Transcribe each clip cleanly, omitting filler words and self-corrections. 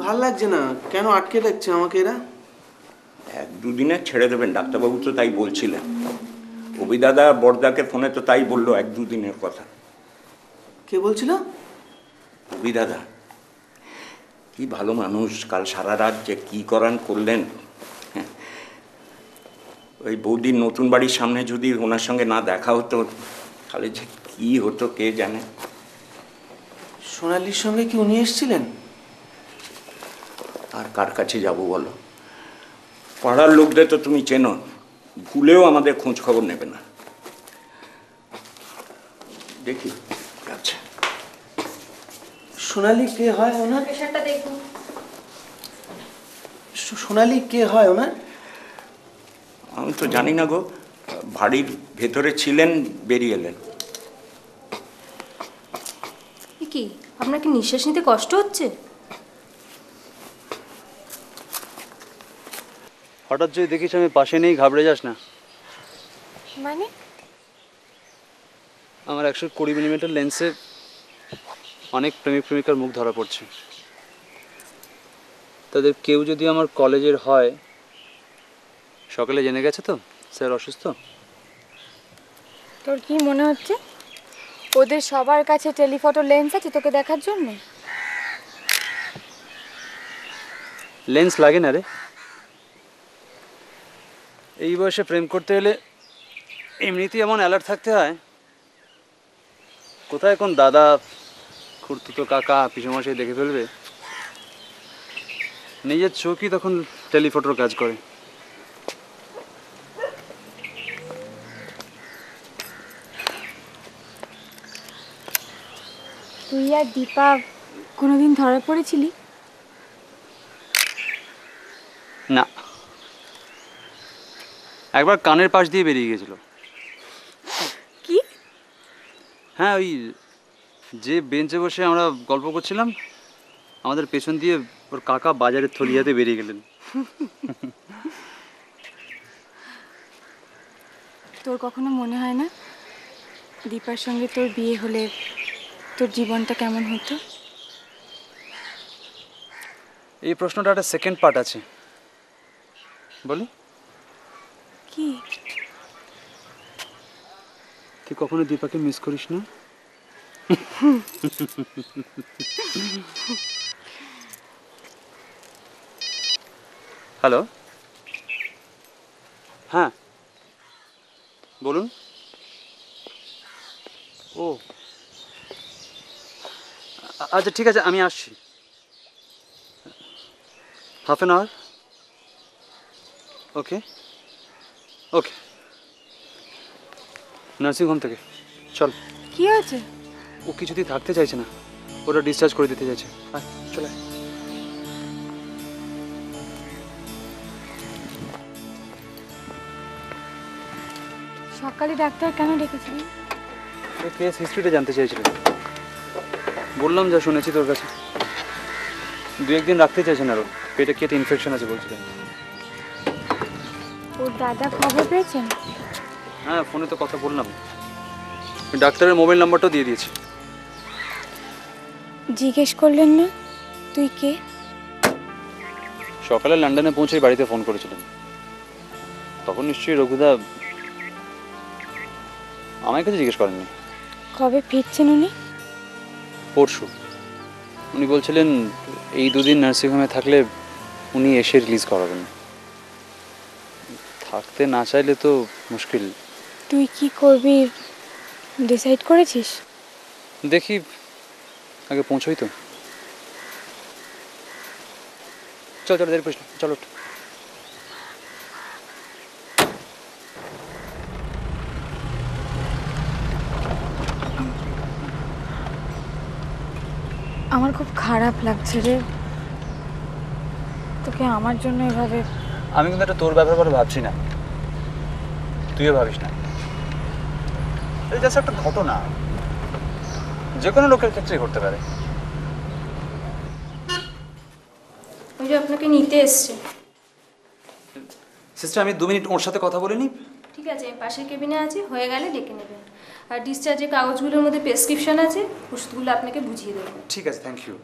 ভাল লাগছে না, কেন আটকে রাখছে আমাকে এরা? এক দুদিনে ছেড়ে দেবেন ডাক্তারবাবু তো তাই বলছিলেন। অভিদাদা বড়দাকে ফোনে তো তাই বললো, এক দুদিনের কথা। কে বলছিল? অভিদাদা। কি ভালো মানুষ, কাল সারা রাত যে কি করান করলেন। ওই বৌদির নতুন বাড়ির সামনে যদি ওনার সঙ্গে না দেখা হতো তাহলে যে কি হতো কে জানে। সোনালির সঙ্গে কি উনি এসেছিলেন? আর কার কাছে যাবো বলো? পাড়ার লোকদের তো তুমি চেনো, ভুলেও আমাদের খোঁজ খবর নেবে না। দেখি আচ্ছা। সোনালি কে হয় ওনার? পেশারটা দেখুন। সোনালি কে হয় ওনার? আমি তো জানি না গো, বাড়ির ভেতরে ছিলেন, বেরিয়ে এলেন। কি আপনার কি নিঃশ্বাস নিতে কষ্ট হচ্ছে? হঠাৎ যদি দেখিস আমি পাশে নেই, ঘাবড়ে যাস না। মানে? আমার 120 মিলিমিটার লেন্সে অনেক প্রেমিক প্রেমিকার মুখ ধরা পড়ছে। তাদের কেউ যদি আমার কলেজের হয়, সকালে জেনে গেছে তো স্যার অসুস্থ। তোর কি মনে হচ্ছে ওদের সবার কাছে টেলিফটো লেন্স আছে তোকে দেখার জন্য? লেন্স লাগে না রে, এই বয়সে প্রেম করতে হলে এমনিতেই এমন অ্যালার্ট থাকতে হয়। কোথায় কোন দাদা, খুড়তুতো কাকা, পিসেমশাই দেখে ফেলবে। নিজের চোখই তখন টেলিফটোর কাজ করে। তুই আর দীপা কোনোদিন ধরা পড়েছিলি? না, একবার কানের পাশ দিয়ে বেরিয়ে গেছিল। কি? হ্যাঁ, ওই যে বেঞ্চে বসে আমরা গল্প করছিলাম, আমাদের পেছন দিয়ে ওর কাকা বাজারের থলিয়াতে বেরিয়ে গেলেন। তোর কখনো মনে হয় না দীপার সঙ্গে তোর বিয়ে হলে তোর জীবনটা কেমন হতো? এই প্রশ্নটা একটা সেকেন্ড পার্ট আছে, বলি। কি? তুই কখনো দীপাকে মিস করিস না? হ্যালো, হ্যাঁ বলুন। ও আচ্ছা ঠিক আছে, আমি আসছি। Half an hour. Okay okay. Nursing home থেকে চল। কি আছে? ও কিছুতেই থাকতে চাইছে না, ওরা ডিসচার্জ করে দিতে চাইছে। আয় চলে আয়। সকালে ডাক্তার কেন ডেকেছিলেন? কেস হিস্ট্রিটা জানতে চাইছিলেন। বললাম যা শুনেছি তোর কাছে। 2-1 দিন রাখতে চাইছেন, আরো পেটে কেটে ইনফেকশন আছে বলছিলেন। ওর দাদা খবর পেয়েছেন? হ্যাঁ, ফোনে তো কথা বললাম, ডাক্তারের মোবাইল নাম্বারটাও দিয়ে দিয়েছি। জিজ্ঞেস করলেন না তুই কে? সকালে লন্ডনে পৌঁছেই বাড়িতে ফোন করেছিলেন, তখন নিশ্চয়ই রঘুদা আমার কাছে জিজ্ঞেস করেননি। কবে ফিরছেন উনি? পরশু। উনি বলছিলেন এই 2 দিন নার্সিংহোমে থাকলে উনি এসে রিলিজ করাবেন। থাকতে না চাইলে তো মুশকিল। তুই কি করবি ডিসাইড করেছিস? দেখি, আগে পৌঁছোই তো। চল চল, দেরি করিস না, চলো। আমার খুব খারাপ লাগছে রে, তোকে আমার জন্য এভাবে। আমি কিন্তু এটা তোর ব্যাপার বলে ভাবছি না, তুইও ভাবিস না। এটা জাস্ট একটা ঘটনা, যে কোনো লোকের ক্ষেত্রেই ঘটতে পারে। ওই যে আপনাকে নিতে এসছে। সিস্টার, আমি 2 মিনিট ওর সাথে কথা বলে নিই। ঠিক আছে, আমি পাশের কেবিনে আছি, হয়ে গেলে ডেকে নেবেন। আর ডিসচার্জের কাগজগুলোর মধ্যে প্রেসক্রিপশন আছে, ওষুধগুলো আপনাকে বুঝিয়ে দেবো। ঠিক আছে, থ্যাংক ইউ।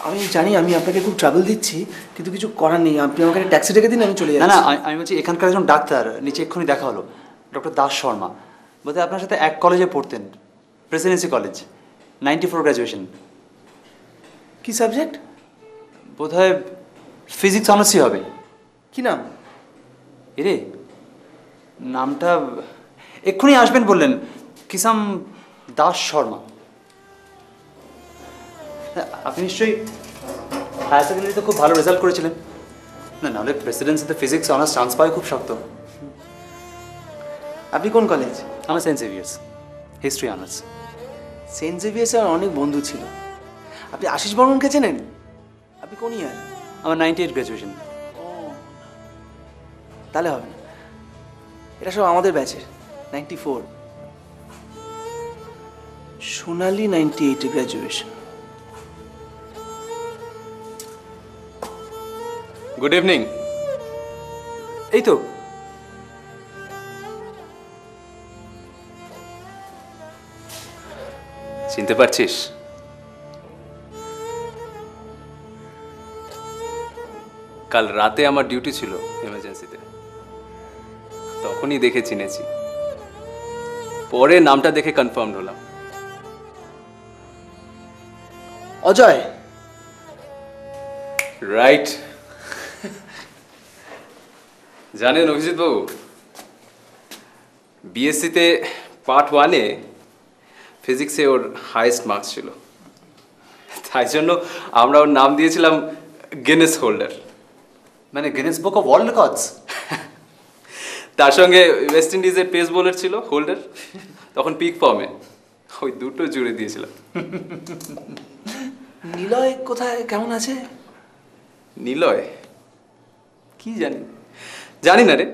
আমি জানি আমি আপনাকে খুব ট্রাবল দিচ্ছি, কিন্তু কিছু করার নেই। আপনি আমাকে একটা ট্যাক্সি ডেকে দিন, আমি চলে না যাচ্ছি। না, আমি বলছি এখানকার একজন ডাক্তার, নিচে এক্ষুনি দেখা হলো, ডক্টর দাস শর্মা। বোধহয় আপনার সাথে এক কলেজে পড়তেন, প্রেসিডেন্সি কলেজ, 94 গ্র্যাজুয়েশন। কি সাবজেক্ট? বোধহয় ফিজিক্স অনার্সই হবে। কি নাম? এরে নামটা এক্ষুনি আসবেন বললেন, কিসাম দাস শর্মা। আপনি নিশ্চয়ই হায়ার সেকেন্ডারিতে খুব ভালো রেজাল্ট করেছিলেন। না নাহলে প্রেসিডেন্সিতে ফিজিক্স অনার্স চান্স পাওয়া খুব শক্ত। আপনি কোন কলেজ? আমার Saint Xavier's, history honours. Saint জেভিয়ার্সে আমার অনেক বন্ধু ছিল। আপনি আশিস বর্মনকে চেনেন? আপনি কোন ইয়ার? আমার 98 গ্র্যাজুয়েশন। তাহলে হবে না, এটা সব আমাদের ব্যাচের, 94। সোনালি 98 গ্র্যাজুয়েশন। Good evening. এই তো চিনতে পারছিস? কাল রাতে আমার ডিউটি ছিল এমার্জেন্সিতে, তখনই দেখে চিনেছি। পরে নামটা দেখে কনফার্ম হলাম। অজয়। রাইট। জানেন অভিজিৎ বাবু, বিএসসিতে পার্ট 1-এ ফিজিক্সে ওর হাইয়েস্ট মার্কস ছিল, তাই জন্য আমরা ওর নাম দিয়েছিলাম গিনেস হোল্ডার। মানে Guinness book of world records. তার সঙ্গে ওয়েস্ট ইন্ডিজের পেস বোলার ছিল হোল্ডার, তখন পিক ফর্মে, ওই দুটো জুড়ে দিয়েছিলাম। নিলয় কোথায়, কেমন আছে? নিলয় কি জানি না রে।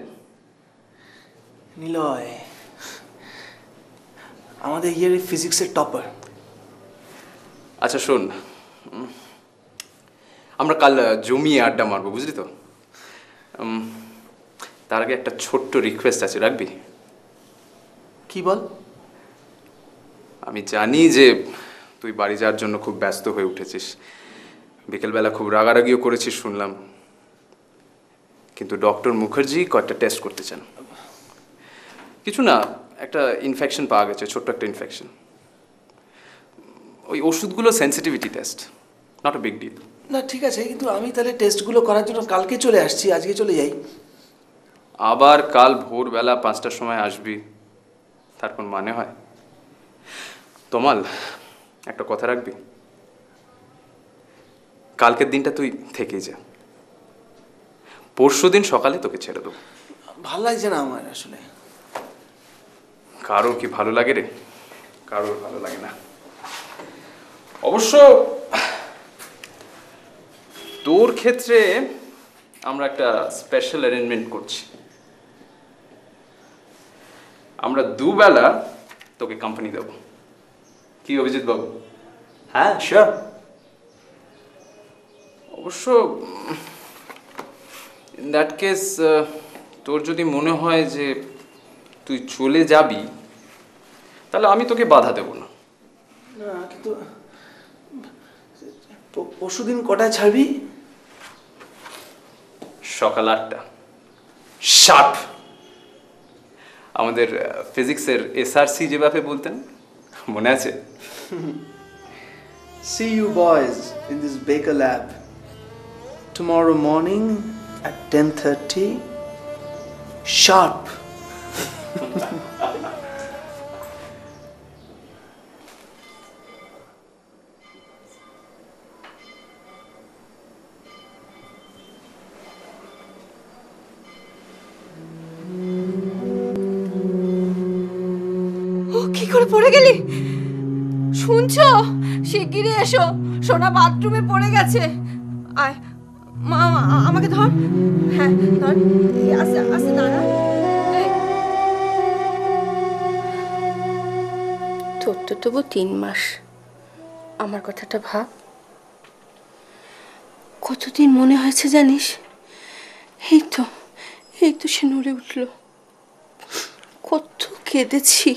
নিলয় আমাদের ইয়ারের ফিজিক্সের টপার। আচ্ছা শোন, আমরা কাল জমিয়ে আড্ডা মারবো, বুঝলি তো? তার আগে একটা ছোট্ট রিকোয়েস্ট আছে, রাখবি? কি বল? আমি জানি যে তুই বাড়ি যাওয়ার জন্য খুব ব্যস্ত হয়ে উঠেছিস, বিকেলবেলা খুব রাগারাগিও করেছিস শুনলাম, কিন্তু ডক্টর মুখার্জি কয়েকটা টেস্ট করতে চান। কিছু না, একটা ইনফেকশন পাওয়া গেছে, ছোট্ট একটা ইনফেকশন। ওই ওষুধগুলো sensitivity test, not a big deal. না ঠিক আছে, কিন্তু আমি তাহলে টেস্টগুলো করার জন্য কালকে চলে আসছি, আজকে চলে যাই। আবার কাল ভোরবেলা 5টার সময় আসবি, তার কোন মানে হয়? তমাল, একটা কথা রাখবি, কালকের দিনটা তুই থেকেই যা, পরশুদিন সকালে তোকে ছেড়ে দেবো। ভাল লাগছে না আমার আসলে। কারোর কি ভালো লাগে রে? কারোর ভালো লাগে না। অবশ্য তোর ক্ষেত্রে আমরা একটা স্পেশাল অ্যারেঞ্জমেন্ট করছি। আমরা দুবেলা তোকে কোম্পানি দেব। কি অভিজিৎ বাবু? হ্যাঁ শিওর। অবশ্য ইন দ্যাট কেস তোর যদি মনে হয় যে তুই চলে যাবি, তাহলে আমি তোকে বাধা দেব না। না কিন্তু পরশুদিন কটায় ছাড়বি? সকাল 8টা শার্প। আমাদের ফিজিক্সের এসআরসি যেভাবে বলতেন, মনে আছে? See you boys in this Baker lab tomorrow morning at 10:30 sharp. ও কি করে পড়ে গেলি? শুনছো? শিগগিরই এসো, সোনা বাথরুমে পড়ে গেছে। আয় মা, আমাকে ধর। হ্যাঁ ধর, আস্তে আস্তে দাঁড়া। তোর তো তবু 3 মাস। আমার কথাটা ভাব, কতদিন মনে হয়েছে জানিস? এই তো সে নড়ে উঠল। কত কেঁদেছি।